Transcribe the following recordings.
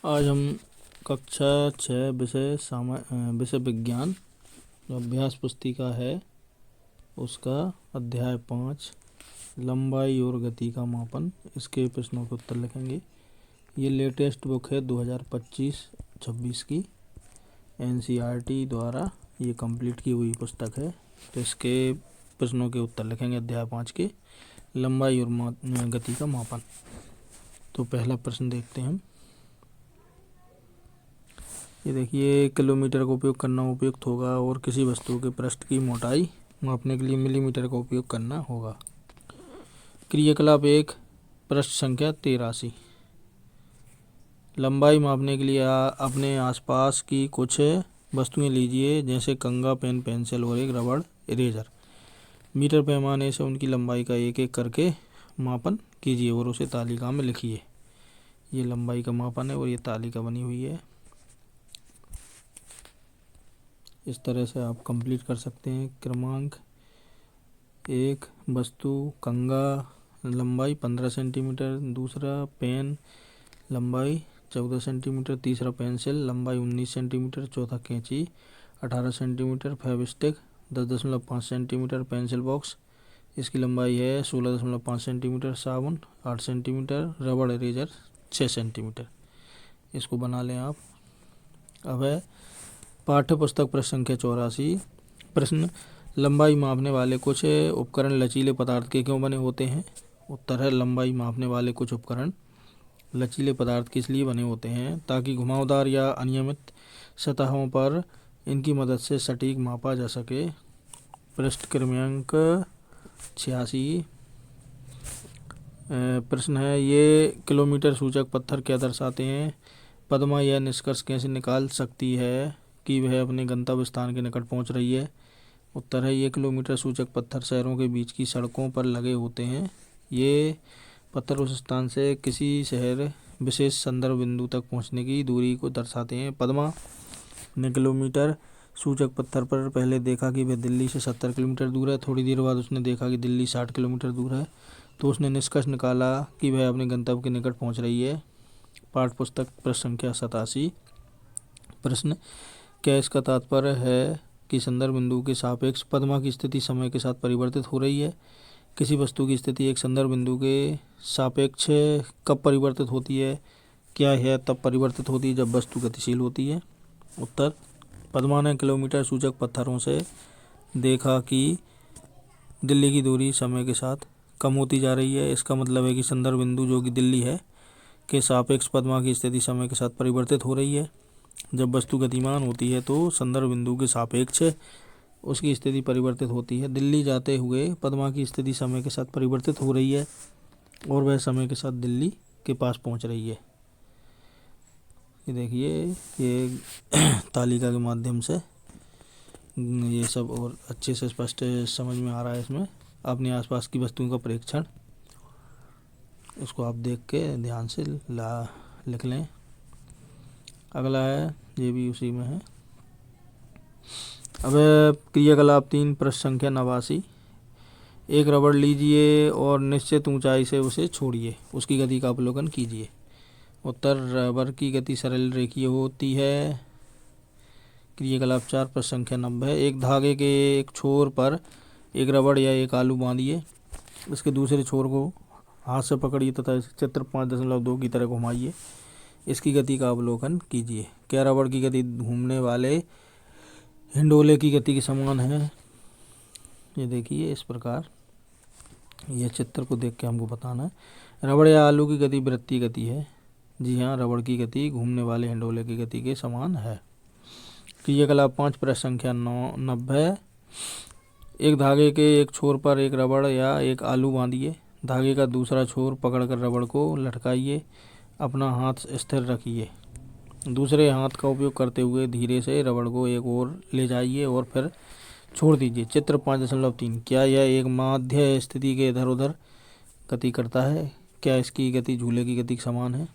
आज हम कक्षा 6 विषय विज्ञान जो अभ्यास पुस्तिका है उसका अध्याय 5 लंबाई और गति का मापन, इसके प्रश्नों के उत्तर लिखेंगे। ये लेटेस्ट बुक है 2025-26 की, एनसीईआरटी द्वारा ये कंप्लीट की हुई पुस्तक है। तो इसके प्रश्नों के उत्तर लिखेंगे अध्याय 5 के, लंबाई और गति का मापन। तो पहला प्रश्न देखते हैं हम। ये देखिए, किलोमीटर का उपयोग करना उपयुक्त होगा और किसी वस्तु के पृष्ठ की मोटाई मापने के लिए मिलीमीटर का उपयोग करना होगा। क्रियाकलाप 1, पृष्ठ संख्या 83। लंबाई मापने के लिए अपने आसपास की कुछ वस्तुएं लीजिए, जैसे कंघा, पेन, पेंसिल और एक रबड़ इरेजर। मीटर पैमाने से उनकी लंबाई का एक एक करके मापन कीजिए और उसे तालिका में लिखिए। ये लंबाई का मापन है और ये तालिका बनी हुई है। इस तरह से आप कंप्लीट कर सकते हैं। क्रमांक 1, वस्तु कंघा, लंबाई 15 सेंटीमीटर। दूसरा पेन, लंबाई 14 सेंटीमीटर। तीसरा पेंसिल, लंबाई 19 सेंटीमीटर। चौथा कैंची 18 centimetre. Fevistick 10.5 centimetre. Pencil box, इसकी लंबाई है 16.5 सेंटीमीटर। साबुन 8 सेंटीमीटर। रबड़ इरेजर 6 सेंटीमीटर। इसको बना लें आप। अब है पाठ्य पुस्तक प्रश्न संख्या 84। प्रश्न, लंबाई मापने वाले कुछ उपकरण लचीले पदार्थ के क्यों बने होते हैं? उत्तर है, लंबाई मापने वाले कुछ उपकरण लचीले पदार्थ किस लिए बने होते हैं? ताकि घुमावदार या अनियमित सतहों पर इनकी मदद से सटीक मापा जा सके। पृष्ठ क्रमांक 86। प्रश्न है, ये किलोमीटर सूचक पत्थर क्या दर्शाते हैं? पद्मा यह निष्कर्ष कैसे निकाल सकती है कि वह अपने गंतव्य स्थान के निकट पहुंच रही है? उत्तर है, ये किलोमीटर सूचक पत्थर शहरों के बीच की सड़कों पर लगे होते हैं। ये पत्थर उस स्थान से किसी शहर विशेष संदर्भ बिंदु तक पहुंचने की दूरी को दर्शाते हैं। पद्मा ने किलोमीटर सूचक पत्थर पर पहले देखा कि वह दिल्ली से 70 किलोमीटर दूर है। थोड़ी देर बाद उसने देखा कि दिल्ली 60 किलोमीटर दूर है, तो उसने निष्कर्ष निकाला कि वह अपने गंतव्य के निकट पहुँच रही है। पाठ्य पुस्तक प्रश्न संख्या 87। प्रश्न, क्या इसका तात्पर्य है कि संदर्भ बिंदु के सापेक्ष पद्मा की स्थिति समय के साथ परिवर्तित हो रही है? किसी वस्तु की स्थिति एक संदर्भ बिंदु के सापेक्ष कब परिवर्तित होती है? क्या यह तब परिवर्तित होती है जब वस्तु गतिशील होती है? उत्तर, पद्मा ने किलोमीटर सूचक पत्थरों से देखा कि दिल्ली की दूरी समय के साथ कम होती जा रही है। इसका मतलब है कि संदर्भ बिंदु जो कि दिल्ली है के सापेक्ष पद्मा की स्थिति समय के साथ परिवर्तित हो रही है। जब वस्तु गतिमान होती है तो संदर्भ बिंदु के सापेक्ष उसकी स्थिति परिवर्तित होती है। दिल्ली जाते हुए पद्मा की स्थिति समय के साथ परिवर्तित हो रही है और वह समय के साथ दिल्ली के पास पहुंच रही है। ये देखिए, ये तालिका के माध्यम से ये सब और अच्छे से स्पष्ट समझ में आ रहा है। इसमें अपने आसपास की वस्तुओं का परीक्षण, इसको आप देख के ध्यान से लिख लें। अगला है, ये भी उसी में है। अब क्रियाकलाप 3, प्रश्न संख्या 89। एक रबड़ लीजिए और निश्चित ऊंचाई से उसे छोड़िए, उसकी गति का अवलोकन कीजिए। उत्तर, रबड़ की गति सरल रेखीय होती है। क्रियाकलाप 4, प्रश्न संख्या 90। एक धागे के एक छोर पर एक रबड़ या एक आलू बांधिए, इसके दूसरे छोर को हाथ से पकड़िए तथा चित्र 5.2 की तरह घुमाइए, इसकी गति का अवलोकन कीजिए। क्या रबड़ की गति घूमने वाले हिंडोले की गति के समान है? ये देखिए, इस प्रकार यह चित्र को देख के हमको बताना है। रबड़ या आलू की गति वृत्तीय गति है। जी हाँ, रबड़ की गति घूमने वाले हिंडोले की गति के समान है। क्रियाकलाप 5, प्रश्न संख्या 90। एक धागे के एक छोर पर एक रबड़ या एक आलू बांधिए, धागे का दूसरा छोर पकड़कर रबड़ को लटकाइए, अपना हाथ स्थिर रखिए, दूसरे हाथ का उपयोग करते हुए धीरे से रबड़ को एक ओर ले जाइए और फिर छोड़ दीजिए। चित्र 5.3। क्या यह एक माध्य स्थिति के इधर उधर गति करता है? क्या इसकी गति झूले की गति के समान है?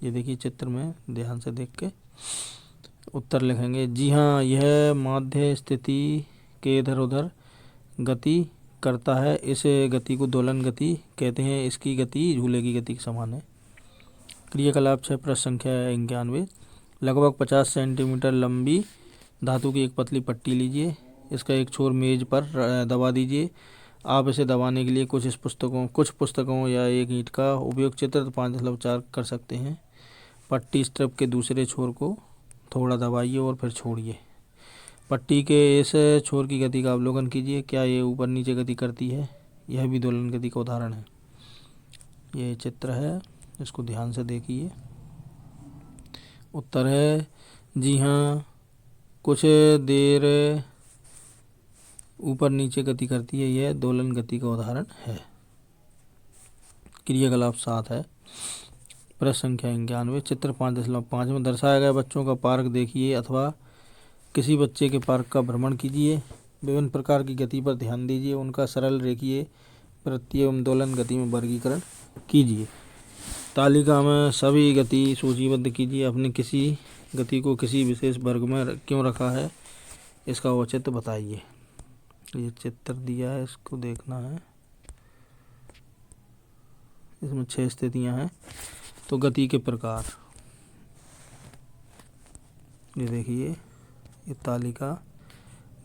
ये देखिए, चित्र में ध्यान से देख के उत्तर लिखेंगे। जी हाँ, यह माध्य स्थिति के इधर उधर गति करता है। इस गति को दोलन गति कहते हैं। इसकी गति झूले की गति के समान है। क्रियाकलाप 6 प्रश्न संख्या 91। लगभग 50 सेंटीमीटर लंबी धातु की एक पतली पट्टी लीजिए। इसका एक छोर मेज पर दबा दीजिए। आप इसे दबाने के लिए कुछ पुस्तकों या एक ईंट का उपयोग चित्र 5.4 कर सकते हैं। पट्टी स्ट्रिप के दूसरे छोर को थोड़ा दबाइए और फिर छोड़िए। पट्टी के इस छोर की गति का अवलोकन कीजिए। क्या ये ऊपर नीचे गति करती है? यह भी दोलन गति का उदाहरण है। ये चित्र है, इसको ध्यान से देखिए। उत्तर है जी हाँ, कुछ देर ऊपर नीचे गति करती है। यह दोलन गति का उदाहरण है। क्रियाकलाप 7 है। प्रश्न संख्या 91। चित्र 5.5 में दर्शाया गया बच्चों का पार्क देखिए अथवा किसी बच्चे के पार्क का भ्रमण कीजिए। विभिन्न प्रकार की गति पर ध्यान दीजिए। उनका सरल, रेखीय, वृत्तीय एवं दोलन गति में वर्गीकरण कीजिए। तालिका में सभी गति सूचीबद्ध कीजिए। अपने किसी गति को किसी विशेष वर्ग में क्यों रखा है, इसका औचित्य बताइए। ये चित्र दिया है, इसको देखना है। इसमें 6 स्थितियां हैं। तो गति के प्रकार, ये देखिए, ये तालिका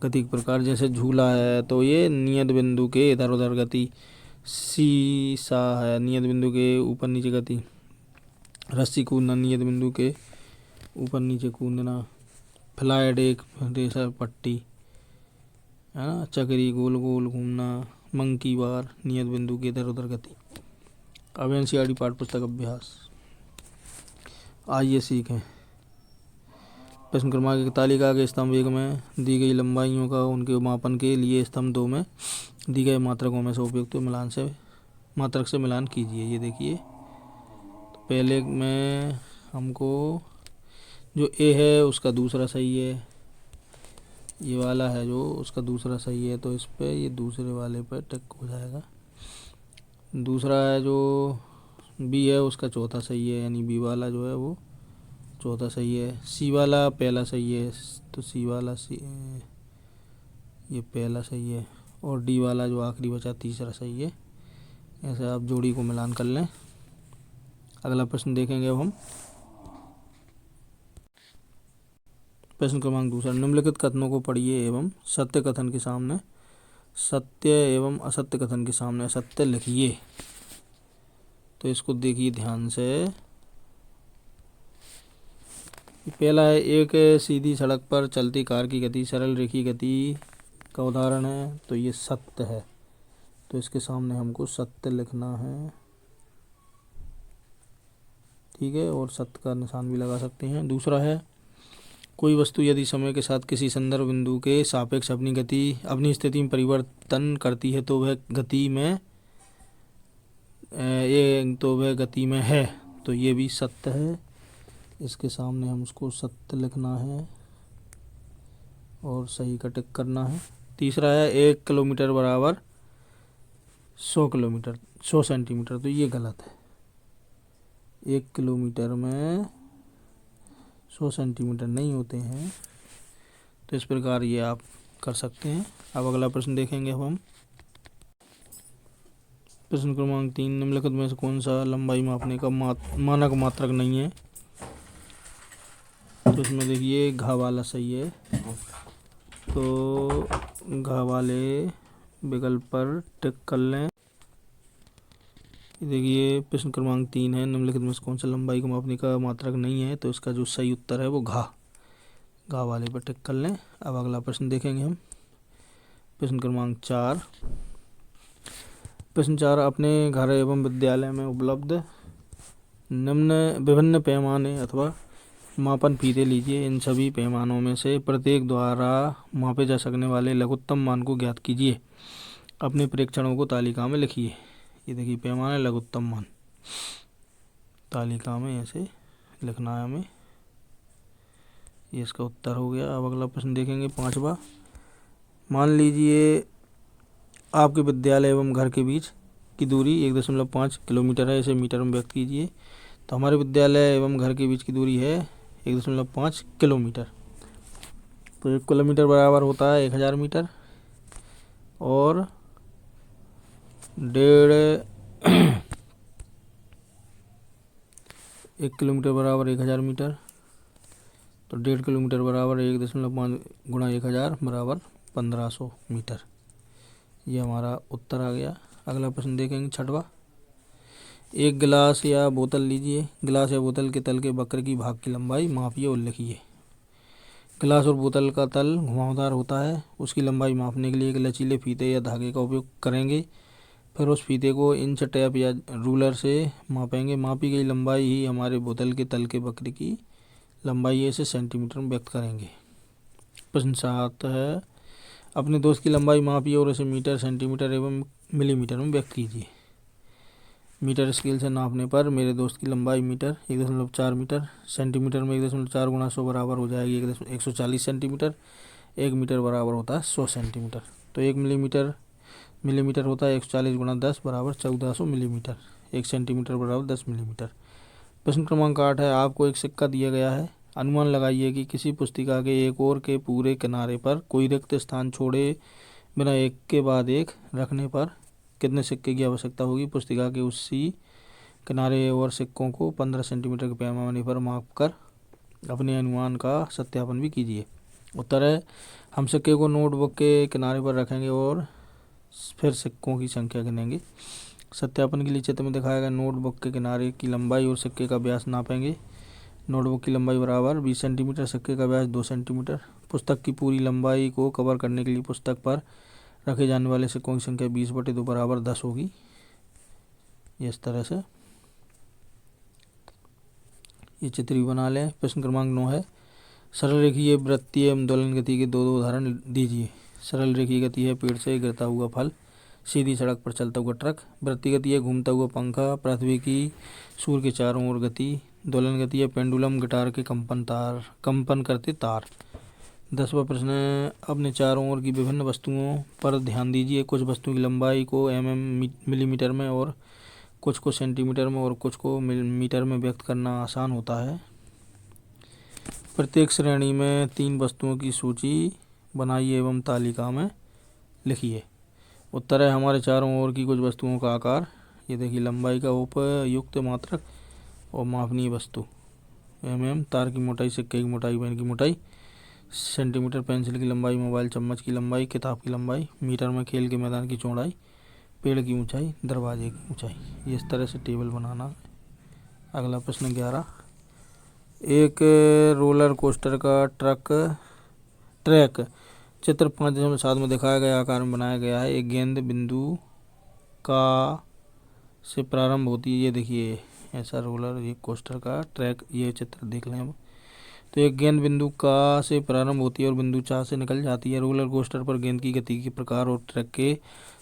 गति के प्रकार, जैसे झूला है तो ये नियत बिंदु के इधर उधर गति। सीसा है, नियत बिंदु के ऊपर नीचे गति। रस्सी कूदना, नियत बिंदु के ऊपर नीचे कूदना। फ्लाइट एक रेसर पट्टी है ना। चक्री, गोल गोल घूमना। मंकी बार, नियत बिंदु के इधर उधर गति। अब एनसीईआरटी पाठ्य पुस्तक अभ्यास, आइए सीखें। प्रश्न क्रमांक 1। तालिका के स्तंभ 1 में दी गई लंबाइयों का उनके मापन के लिए स्तंभ 2 में दी गए मात्रकों में से उपयुक्त मात्रक से मिलान कीजिए। ये देखिए, तो पहले में हमको जो ए है उसका दूसरा सही है, ये वाला है जो उसका दूसरा सही है, तो इस पे ये दूसरे वाले पे टिक हो जाएगा। दूसरा है जो बी है उसका चौथा सही है, यानी बी वाला जो है वो चौथा सही है। सी वाला पहला सही है, तो सी वाला ये पहला सही है। और डी वाला जो आखिरी बचा तीसरा सही है। ऐसे आप जोड़ी को मिलान कर लें। अगला प्रश्न देखेंगे अब हम। प्रश्न क्रमांक 2। निम्नलिखित कथनों को पढ़िए एवं सत्य कथन के सामने सत्य एवं असत्य कथन के सामने असत्य लिखिए। तो इसको देखिए ध्यान से। पहला है, एक सीधी सड़क पर चलती कार की गति सरल रेखीय गति का उदाहरण है, तो ये सत्य है। तो इसके सामने हमको सत्य लिखना है, ठीक है, और सत्य का निशान भी लगा सकते हैं। दूसरा है, कोई वस्तु यदि समय के साथ किसी संदर्भ बिंदु के सापेक्ष अपनी स्थिति में परिवर्तन करती है तो वह गति में है, तो ये भी सत्य है। इसके सामने हम उसको सत्य लिखना है और सही का टिक करना है। तीसरा है, 1 किलोमीटर बराबर 100 सेंटीमीटर, तो ये गलत है। 1 किलोमीटर में 100 सेंटीमीटर नहीं होते हैं, तो इस प्रकार ये आप कर सकते हैं। अब अगला प्रश्न देखेंगे हम। प्रश्न क्रमांक 3। निम्नलिखित में से कौन सा लंबाई मापने का मानक मात्रक नहीं है? तो इसमें देखिए घा वाला सही है, तो घा वाले विकल्प पर टिक कर लें। देखिए प्रश्न क्रमांक 3 है, निम्नलिखित में से कौन सा लंबाई को मापने का मात्रक नहीं है? तो इसका जो सही उत्तर है वो घा वाले पर टिक कर लें। अब अगला प्रश्न देखेंगे हम। प्रश्न क्रमांक 4। प्रश्न 4। अपने घर एवं विद्यालय में उपलब्ध विभिन्न पैमाने अथवा मापन फीते लीजिए। इन सभी पैमानों में से प्रत्येक द्वारा मापे जा सकने वाले लघुत्तम मान को ज्ञात कीजिए। अपने परीक्षणों को तालिका में लिखिए। ये देखिए पैमाने लघुत्तम मान तालिका में ऐसे लिखना है हमें। ये इसका उत्तर हो गया। अब अगला प्रश्न देखेंगे 5वां। मान लीजिए आपके विद्यालय एवं घर के बीच की दूरी 1.5 किलोमीटर है। इसे मीटर में व्यक्त कीजिए। तो हमारे विद्यालय एवं घर के बीच की दूरी है 1.5 किलोमीटर। तो 1 किलोमीटर बराबर होता है 1000 मीटर और 1.5 1 किलोमीटर बराबर 1000 मीटर, तो 1.5 किलोमीटर बराबर 1.5 गुणा 1000 बराबर 1500 मीटर। ये हमारा उत्तर आ गया। अगला प्रश्न देखेंगे छठवां। एक गिलास या बोतल लीजिए, गिलास या बोतल के तल के वक्र की भाग की लंबाई मापिए और लिखिए। गिलास और बोतल का तल घुमावदार होता है, उसकी लंबाई मापने के लिए एक लचीले फीते या धागे का उपयोग करेंगे। फिर उस फीते को इंच टेप या रूलर से मापेंगे। मापी गई लंबाई ही हमारे बोतल के तल के वक्र की लंबाई है, इसे सेंटीमीटर में व्यक्त करेंगे। प्रश्न 7 है, अपने दोस्त की लंबाई मापिए और इसे मीटर, सेंटीमीटर एवं मिलीमीटर में व्यक्त कीजिए। मीटर स्केल से नापने पर मेरे दोस्त की लंबाई मीटर 1.4 मीटर, सेंटीमीटर में 1.4 गुणा 100 बराबर हो जाएगी 140 सेंटीमीटर। 1 मीटर बराबर होता है 100 सेंटीमीटर। तो 1 मिलीमीटर होता है 140 गुणा 10 बराबर 1400 मिलीमीटर। 1 सेंटीमीटर बराबर 10 मिलीमीटर। प्रश्न क्रमांक 8 है, आपको एक सिक्का दिया गया है। अनुमान लगाइए कि किसी पुस्तिका के एक ओर के पूरे किनारे पर कोई रिक्त स्थान छोड़े बिना एक के बाद एक रखने पर कितने सिक्के की आवश्यकता होगी। पुस्तिका के उसी किनारे और सिक्कों को 15 सेंटीमीटर के पैमाने पर माप कर अपने अनुमान का सत्यापन भी कीजिए। उत्तर है, हम सिक्के को नोटबुक के किनारे पर रखेंगे और फिर सिक्कों की संख्या गिनेंगे। सत्यापन के लिए चित्र में दिखाया गया नोटबुक के किनारे की लंबाई और सिक्के का व्यास नापेंगे। नोटबुक की लंबाई बराबर 20 सेंटीमीटर, सिक्के का व्यास 2 सेंटीमीटर। पुस्तक की पूरी लंबाई को कवर करने के लिए पुस्तक पर रखे जाने वाले सिक्कों की संख्या 20/2 बराबर 10 होगी। इस तरह से ये चित्र भी बना लें। प्रश्न क्रमांक 9 है, सरल रेखीय वृत्तीय एवं दोलन गति के दो उदाहरण दीजिए। सरल रेखीय गति है पेड़ से गिरता हुआ फल, सीधी सड़क पर चलता हुआ ट्रक। वृत्तीय गति है घूमता हुआ पंखा, पृथ्वी की सूर्य के चारों ओर गति। दोलन गति है पेंडुलम, गिटार के कंपन करते तार। 10वां प्रश्न है, अपने चारों ओर की विभिन्न वस्तुओं पर ध्यान दीजिए। कुछ वस्तुओं की लंबाई को मिलीमीटर में और कुछ को सेंटीमीटर में और कुछ को मीटर में व्यक्त करना आसान होता है। प्रत्येक श्रेणी में 3 वस्तुओं की सूची बनाइए एवं तालिका में लिखिए। उत्तर है, हमारे चारों ओर की कुछ वस्तुओं का आकार, ये देखिए लंबाई का उपयुक्त मात्रक और मापनीय वस्तु। तार की मोटाई, सिक्के की मोटाई, पेन की मोटाई। सेंटीमीटर पेंसिल की लंबाई, मोबाइल चम्मच की लंबाई, किताब की लंबाई। मीटर में खेल के मैदान की चौड़ाई, पेड़ की ऊंचाई, दरवाजे की ऊंचाई। ये इस तरह से टेबल बनाना। अगला प्रश्न 11, एक रोलर कोस्टर का ट्रैक चित्र 5.7 में दिखाया गया आकार में बनाया गया है। एक गेंद बिंदु का से प्रारंभ होती है। ये देखिए ऐसा रोलर, ये कोस्टर का ट्रैक, ये चित्र देख लें अब। तो एक गेंद बिंदु का से प्रारंभ होती है और बिंदु चा से निकल जाती है। रोलर कोस्टर पर गेंद की गति के प्रकार और ट्रैक के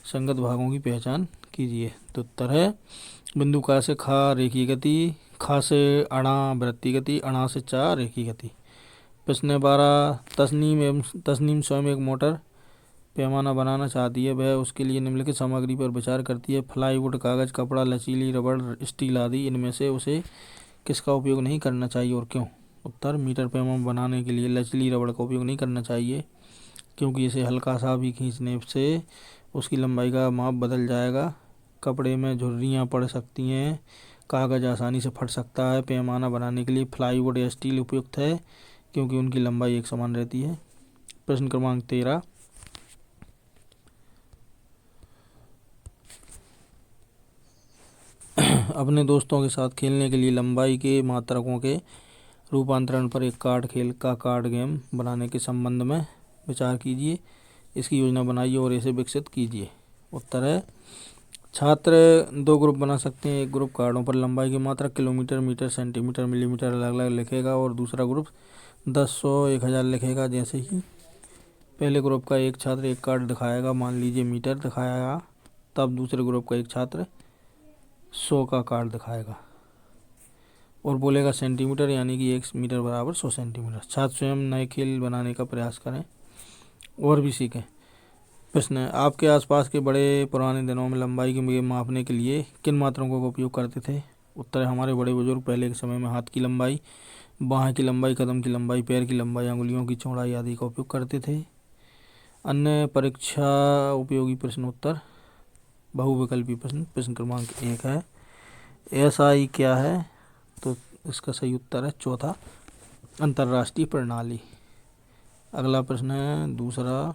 संगत भागों की पहचान कीजिए। तो उत्तर है, बिंदु का से खा रेखीय गति, खा से अणा वृत्तीय गति, अणा से चा रेखीय गति। प्रश्न 12, तस्नीम स्वयं एक मोटर पैमाना बनाना चाहती है। वह उसके लिए निम्नलिखित सामग्री पर विचार करती है। प्लाईवुड, कागज, कपड़ा, लचीली रबड़, स्टील आदि। इनमें से उसे किसका उपयोग नहीं करना चाहिए और क्यों। उत्तर, मीटर पैमाना बनाने के लिए लचीली रबड़ का उपयोग नहीं करना चाहिए, क्योंकि इसे हल्का सा भी खींचने से उसकी लंबाई का माप बदल जाएगा। कपड़े में झुर्रियाँ पड़ सकती हैं, कागज़ आसानी से फट सकता है। पैमाना बनाने के लिए प्लाईवुड या स्टील उपयुक्त है, क्योंकि उनकी लंबाई एक समान रहती है। प्रश्न क्रमांक 13, अपने दोस्तों के साथ खेलने के लिए लंबाई के मात्रकों के रूपांतरण पर एक कार्ड गेम बनाने के संबंध में विचार कीजिए। इसकी योजना बनाइए और इसे विकसित कीजिए। उत्तर है, छात्र 2 ग्रुप बना सकते हैं। एक ग्रुप कार्डों पर लंबाई की मात्रक किलोमीटर, मीटर, सेंटीमीटर, मिलीमीटर अलग अलग लिखेगा और दूसरा ग्रुप 10, 100, 1000 लिखेगा। जैसे ही पहले ग्रुप का एक छात्र एक कार्ड दिखाएगा, मान लीजिए मीटर दिखाएगा, तब दूसरे ग्रुप का एक छात्र 100 का कार्ड दिखाएगा और बोलेगा सेंटीमीटर, यानी कि 1 मीटर बराबर 100 सेंटीमीटर। छात्र स्वयं नए खेल बनाने का प्रयास करें और भी सीखें। प्रश्न है, आपके आसपास के बड़े पुराने दिनों में लंबाई के मापने के लिए किन मात्रकों का उपयोग करते थे। उत्तर है, हमारे बड़े बुजुर्ग पहले के समय में हाथ की लंबाई, बाह की लंबाई, कदम की लंबाई, पैर की लंबाई, अंगुलियों की चौड़ाई आदि का उपयोग करते थे। अन्य परीक्षा उपयोगी प्रश्न उत्तर, बहुविकल्पी प्रश्न। प्रश्न क्रमांक 1 है, SI क्या है। तो इसका सही उत्तर है चौथा अंतर्राष्ट्रीय प्रणाली। अगला प्रश्न है दूसरा,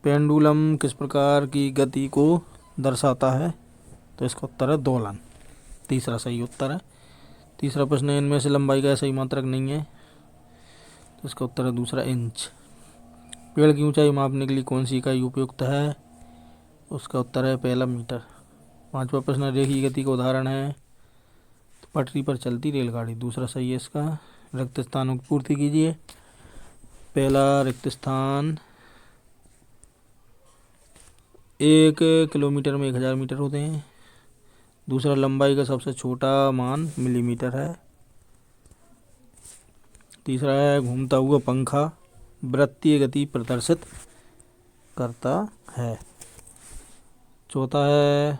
पेंडुलम किस प्रकार की गति को दर्शाता है? तो इसका उत्तर है दोलन। तीसरा सही उत्तर है। तीसरा प्रश्न है, इनमें से लंबाई का सही मात्रक नहीं है। तो इसका उत्तर है दूसरा इंच। पेड़ की ऊंचाई मापने के लिए कौन सी इकाई उपयुक्त है? उसका उत्तर है पहला मीटर। पांचवा प्रश्न, रेखीय गति का उदाहरण है? तो पटरी पर चलती रेलगाड़ी। दूसरा सही है इसका। रिक्त स्थानों की पूर्ति कीजिए। पहला रिक्त स्थान 1 किलोमीटर में 1000 मीटर होते हैं। दूसरा, लंबाई का सबसे छोटा मान मिलीमीटर है। तीसरा है, घूमता हुआ पंखा वृत्तीय गति प्रदर्शित करता है। चौथा है,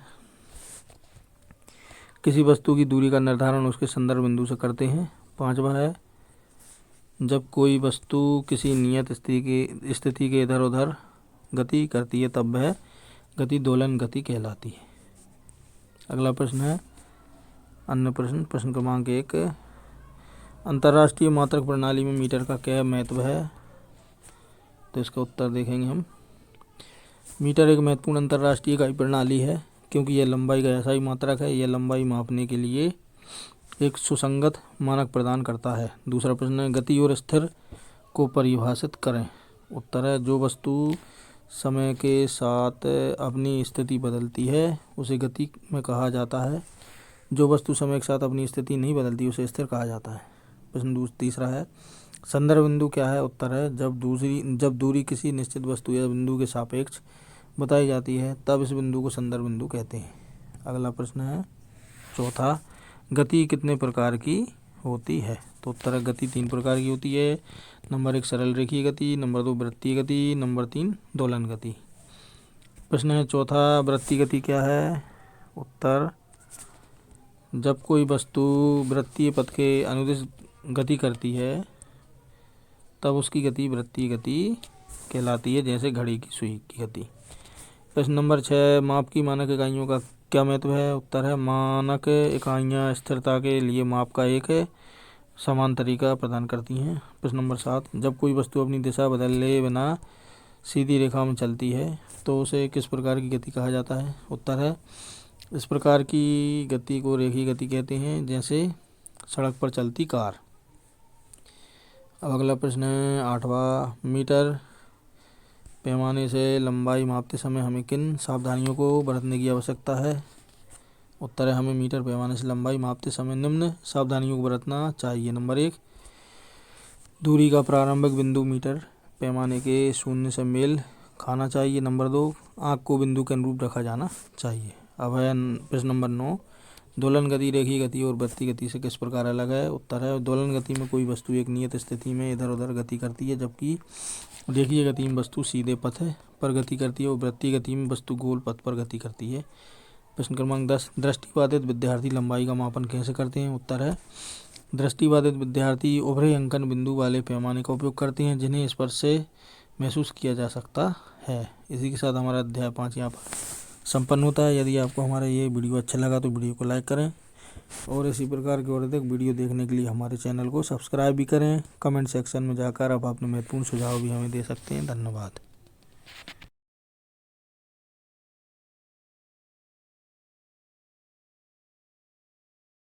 किसी वस्तु की दूरी का निर्धारण उसके संदर्भ बिंदु से करते हैं। पांचवा है, जब कोई वस्तु किसी नियत स्थिति के इधर उधर गति करती है तब वह गति दोलन गति कहलाती है। अगला प्रश्न है अन्य प्रश्न, प्रश्न क्रमांक 1, अंतर्राष्ट्रीय मात्रक प्रणाली में मीटर का क्या महत्व है? तो इसका उत्तर देखेंगे हम। मीटर एक महत्वपूर्ण अंतर्राष्ट्रीय इकाई प्रणाली है क्योंकि यह लंबाई का ऐसा ही मात्रक है। यह लंबाई मापने के लिए एक सुसंगत मानक प्रदान करता है। दूसरा प्रश्न है, गति और स्थिर को परिभाषित करें। उत्तर है, जो वस्तु समय के साथ अपनी स्थिति बदलती है उसे गति में कहा जाता है। जो वस्तु समय के साथ अपनी स्थिति नहीं बदलती उसे स्थिर कहा जाता है। प्रश्न तीसरा है, संदर्भ बिंदु क्या है? उत्तर है, जब दूरी किसी निश्चित वस्तु या बिंदु के सापेक्ष बताई जाती है तब इस बिंदु को संदर्भ बिंदु कहते हैं। अगला प्रश्न है चौथा, गति कितने प्रकार की होती है? तो उत्तर है, गति 3 प्रकार की होती है। नंबर 1 सरल रेखीय गति, नंबर 2 वृत्तीय गति, नंबर 3 दोलन गति। प्रश्न है चौथा, वृत्तीय गति क्या है? उत्तर, जब कोई वस्तु वृत्तीय पथ के अनुदिश गति करती है तब उसकी गति वृत्तीय गति कहलाती है, जैसे घड़ी की सुई की गति। प्रश्न नंबर 6, माप की मानक इकाइयों का क्या महत्व है? उत्तर है, मानक इकाइयाँ स्थिरता के लिए माप का एक समान तरीका प्रदान करती हैं। प्रश्न नंबर 7, जब कोई वस्तु अपनी दिशा बदले बिना सीधी रेखा में चलती है तो उसे किस प्रकार की गति कहा जाता है? उत्तर है, इस प्रकार की गति को रेखीय गति कहते हैं, जैसे सड़क पर चलती कार। अब अगला प्रश्न है 8वां, मीटर पैमाने से लंबाई मापते समय हमें किन सावधानियों को बरतने की आवश्यकता है? उत्तर है, हमें मीटर पैमाने से लंबाई मापते समय निम्न सावधानियों को बरतना चाहिए। नंबर 1, दूरी का प्रारंभिक बिंदु मीटर पैमाने के 0 से मेल खाना चाहिए। नंबर 2, आँख को बिंदु के अनुरूप रखा जाना चाहिए। अब है प्रश्न नंबर 9, दोलन गति रेखीय गति और वृत्तीय गति से किस प्रकार अलग है? उत्तर है, दोलन गति में कोई वस्तु एक नियत स्थिति में इधर उधर गति करती है, जबकि रेखीय गति में वस्तु सीधे पथ पर गति करती है और वृत्तीय गति में वस्तु गोल पथ पर गति करती है। प्रश्न क्रमांक 10, दृष्टिबाधित विद्यार्थी लंबाई का मापन कैसे करते हैं? उत्तर है, दृष्टिबाधित विद्यार्थी उभरे अंकन बिंदु वाले पैमाने का उपयोग करते हैं जिन्हें स्पर्श से महसूस किया जा सकता है। इसी के साथ हमारा अध्याय 5 यहाँ पर संपन्न होता है। यदि आपको हमारा ये वीडियो अच्छा लगा तो वीडियो को लाइक करें और इसी प्रकार के और अधिक वीडियो देखने के लिए हमारे चैनल को सब्सक्राइब भी करें। कमेंट सेक्शन में जाकर आप अपने महत्वपूर्ण सुझाव भी हमें दे सकते हैं। धन्यवाद।